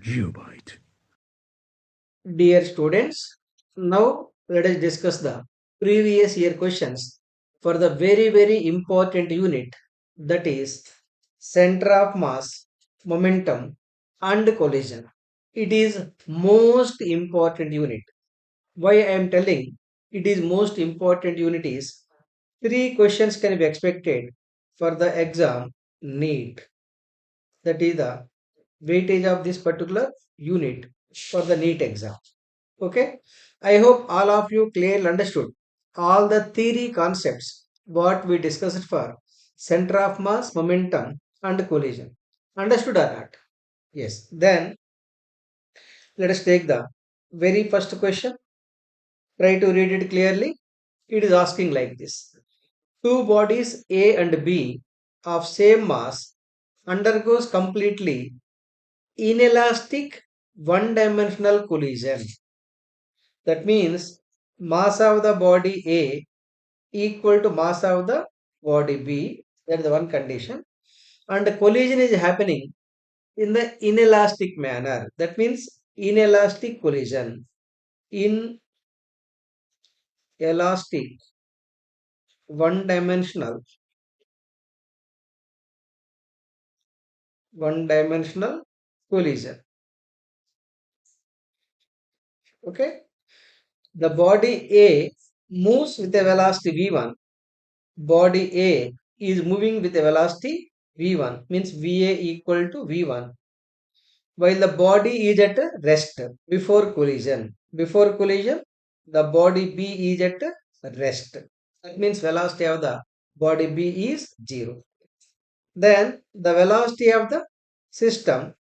GeopByte. Dear students, now let us discuss the previous year questions for the very important unit, that is center of mass, momentum and collision. It is most important unit. Why I am telling it is most important unit is three questions can be expected for the exam NEET. That is the weightage of this particular unit for the NEET exam. Okay, I hope all of you clearly understood all the theory concepts what we discussed for center of mass, momentum, and collision. Understood or not? Yes. Then let us take the very first question. Try to read it clearly. It is asking like this: two bodies A and B of same mass undergoes completely inelastic one-dimensional collision. That means mass of the body A equal to mass of the body B. That is the one condition. And the collision is happening in the inelastic manner. That means inelastic collision. Inelastic one-dimensional one-dimensional collision. Okay. The body A moves with a velocity v1. Body A is moving with a velocity v1, means Va equal to v1, while the body is at rest before collision. Before collision, the body B is at rest. That means velocity of the body B is 0. Then the velocity of the system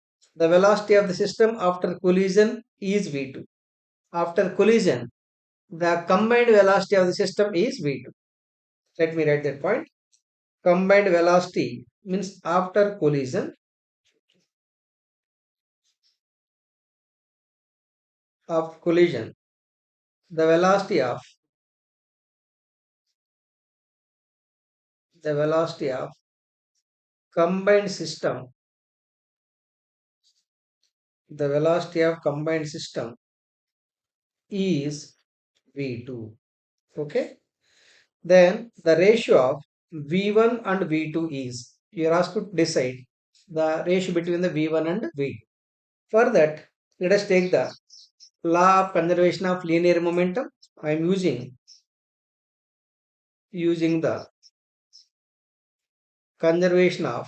after collision is v2. After collision, the combined velocity of the system is v2. Let me write that point. Combined velocity means after collision, the velocity of combined system, the velocity of combined system is v2. Okay. Then the ratio of v1 and v2 is, you are asked to decide the ratio between the v1 and v2. For that, let us take the law of conservation of linear momentum. I am using the conservation of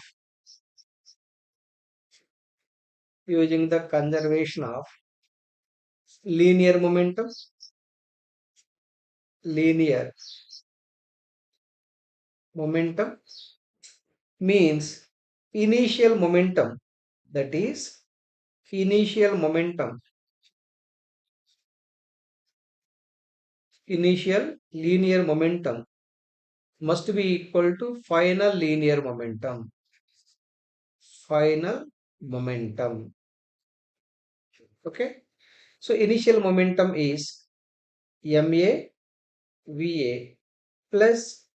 linear momentum. Linear momentum means initial momentum, that is initial momentum, initial linear momentum must be equal to final linear momentum. Final momentum. Okay. So initial momentum is ma va plus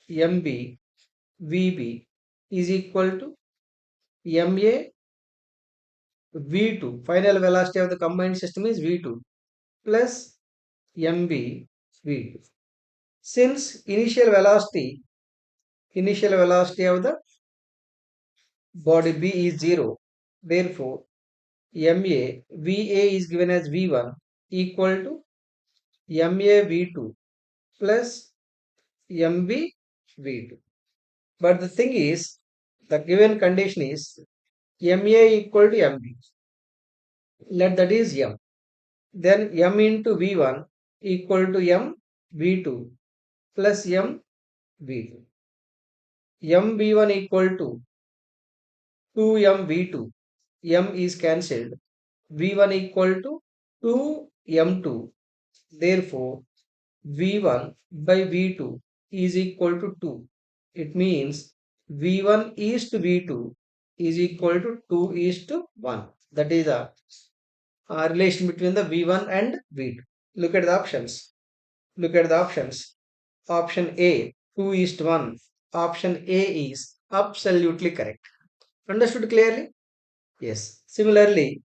mb vb is equal to ma v2. Final velocity of the combined system is v2 plus mb v2. Since initial velocity of the body B is 0, therefore MA VA is given as V1 equal to MA V2 plus MB V2. But the thing is, the given condition is MA equal to MB. Let that is M. Then M into V1 equal to M V2 plus M V2. M V1 equal to 2M V2. M is cancelled. V1 equal to 2M2. Therefore, V1 by V2 is equal to 2. It means V1 is to V2 is equal to 2 is to 1. That is the relation between the V1 and V2. Look at the options. Look at the options. Option A, 2 is to 1. Option A is absolutely correct. Understood clearly? Yes. Similarly,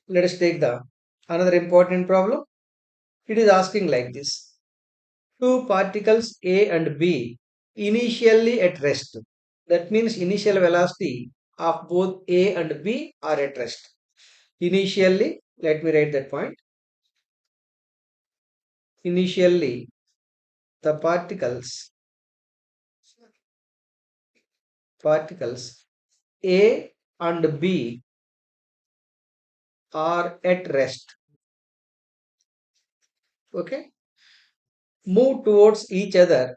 Let us take the another important problem. It is asking like this. Two particles A and B initially at rest. That means initial velocity of both A and B are at rest. Initially, let me write that point. Initially, the particles A and B are at rest. Okay, move towards each other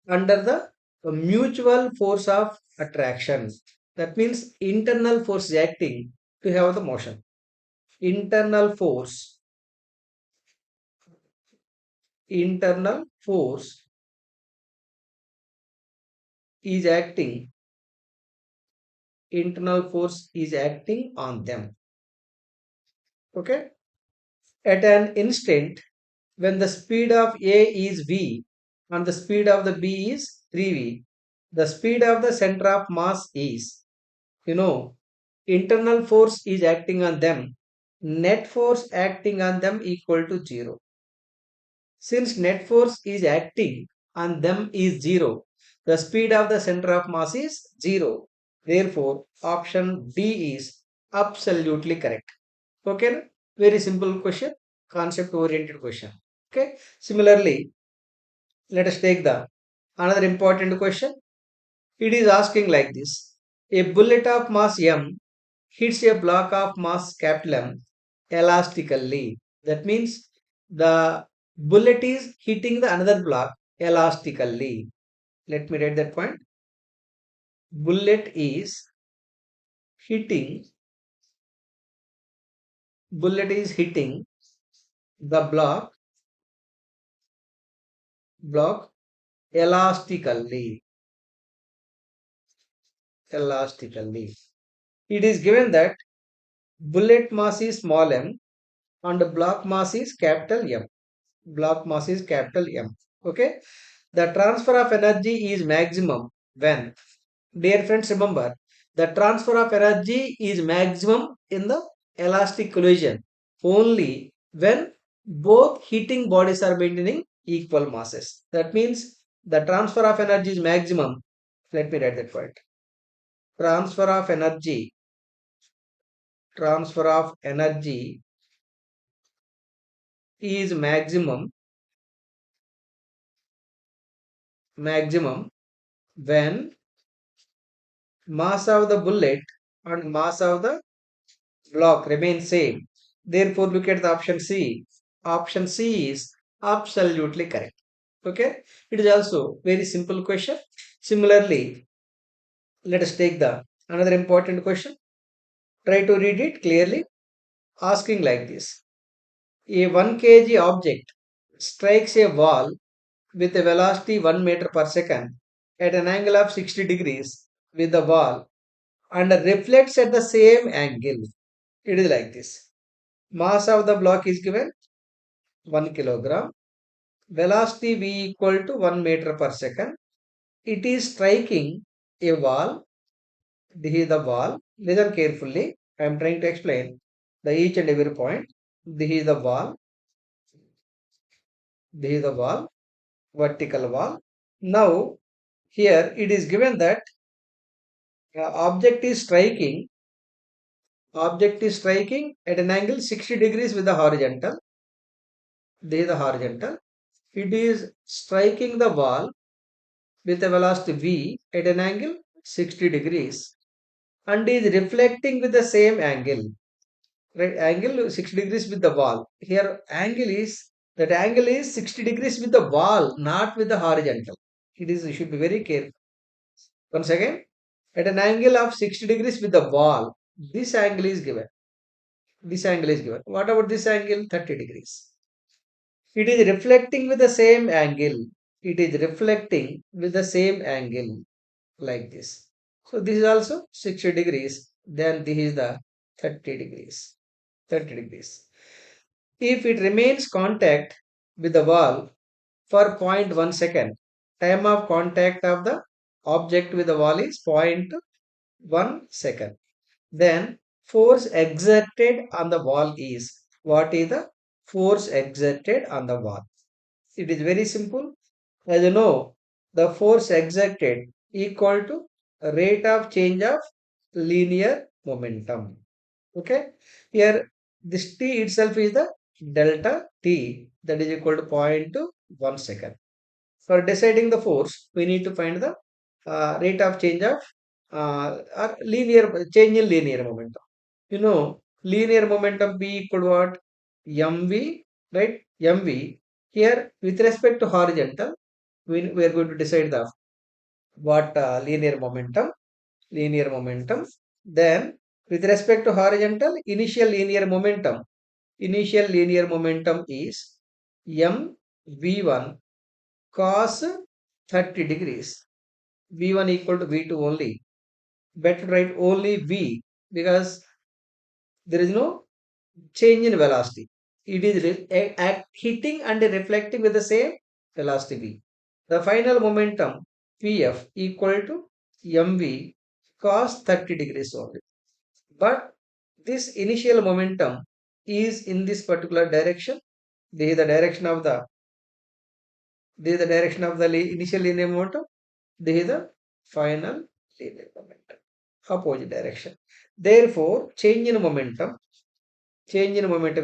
under the mutual force of attraction. That means internal force is acting to have the motion. Internal force, internal force is acting, internal force is acting on them. Okay, at an instant when the speed of A is v and the speed of the B is 3v, the speed of the center of mass is, you know, internal force is acting on them, net force acting on them equal to 0. Since net force is acting on them is 0, the speed of the center of mass is 0. Therefore, option D is absolutely correct. Okay, very simple question, concept oriented question. Okay, similarly, let us take the another important question. It is asking like this. A bullet of mass m hits a block of mass capital M elastically. That means the bullet is hitting the another block elastically. Let me write that point. Bullet is hitting, bullet is hitting the block elastically. Elastically. It is given that bullet mass is small m and block mass is capital M. Block mass is capital M. Okay. The transfer of energy is maximum when, dear friends, remember the transfer of energy is maximum in the elastic collision only when both heating bodies are maintaining equal masses. That means the transfer of energy is maximum. Let me write that point. Transfer of energy, transfer of energy is maximum when mass of the bullet and mass of the block remain same. Therefore, look at the option C. Option C is absolutely correct. Okay. It is also very simple question. Similarly, let us take the another important question. Try to read it clearly. Asking like this. A 1 kg object strikes a wall with a velocity 1 meter per second at an angle of 60 degrees with the wall and reflects at the same angle. It is like this. Mass of the block is given 1 kilogram. Velocity v equal to 1 meter per second. It is striking a wall. This is the wall. Listen carefully. I am trying to explain the each and every point. This is the wall. This is the wall. Vertical wall. Now here it is given that object is striking. Object is striking at an angle 60 degrees with the horizontal. This is the horizontal. It is striking the wall with a velocity v at an angle 60 degrees and is reflecting with the same angle, right? Angle 60 degrees with the wall. Here angle is, that angle is 60 degrees with the wall, not with the horizontal. You should be very careful. Once again, at an angle of 60 degrees with the wall, this angle is given. This angle is given. What about this angle? 30 degrees. It is reflecting with the same angle. It is reflecting with the same angle like this. So this is also 60 degrees. Then this is the 30 degrees. 30 degrees. If it remains contact with the wall for zero point 0.1 second, time of contact of the object with the wall is 0.1 second. Then force exerted on the wall is. What is the force exerted on the wall? It is very simple. As you know, the force exerted equal to rate of change of linear momentum. Okay. Here, this t itself is the delta t, that is equal to 0.1 second. For deciding the force, we need to find the rate of change of or linear change in linear momentum. You know, linear momentum B equal to what? mv, right? mv. Here, with respect to horizontal, we are going to decide the what linear momentum. Then, with respect to horizontal, initial linear momentum is m v1 cos 30 degrees. v1 equal to v2 only. Better write only v, because there is no change in velocity. It is hitting and reflecting with the same velocity v. The final momentum Pf equal to mv cos 30 degrees only. But this initial momentum is in this particular direction. This is the direction of the initial linear momentum. This is the final linear momentum. Opposite direction. Therefore, change in momentum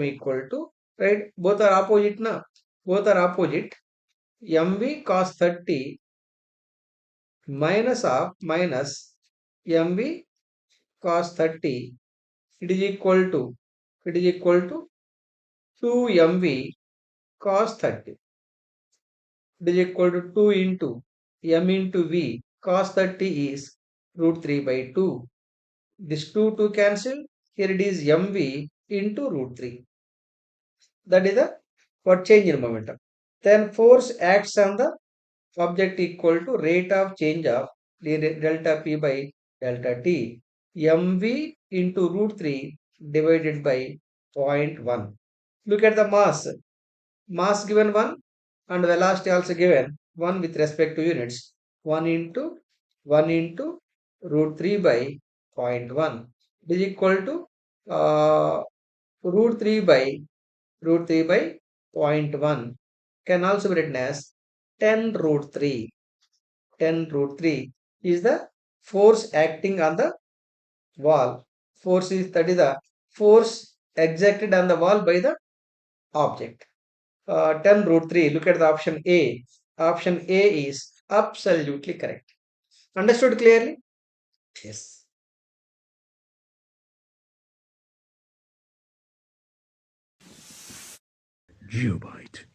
equal to, right? Both are opposite now. Both are opposite. mv cos 30 minus mv cos 30, it is equal to 2mv cos 30. It is equal to 2 into m into v cos 30 is root 3 by 2. This 2 cancel. Here it is mv into root 3. That is the for change in momentum. Then force acts on the object equal to rate of change of delta p by delta t. mv into root 3 divided by zero point 0.1. Look at the mass. Mass given 1 and velocity also given 1 with respect to units. 1 into root 3 by zero point 0.1 is equal to root 3 by root 3 by zero point 0.1 can also be written as 10 root 3. 10 root 3 is the force acting on the wall. That is the force exerted on the wall by the object. 10 root 3. Look at the option A. Option A is absolutely correct. Understood clearly? Yes. GeopByte.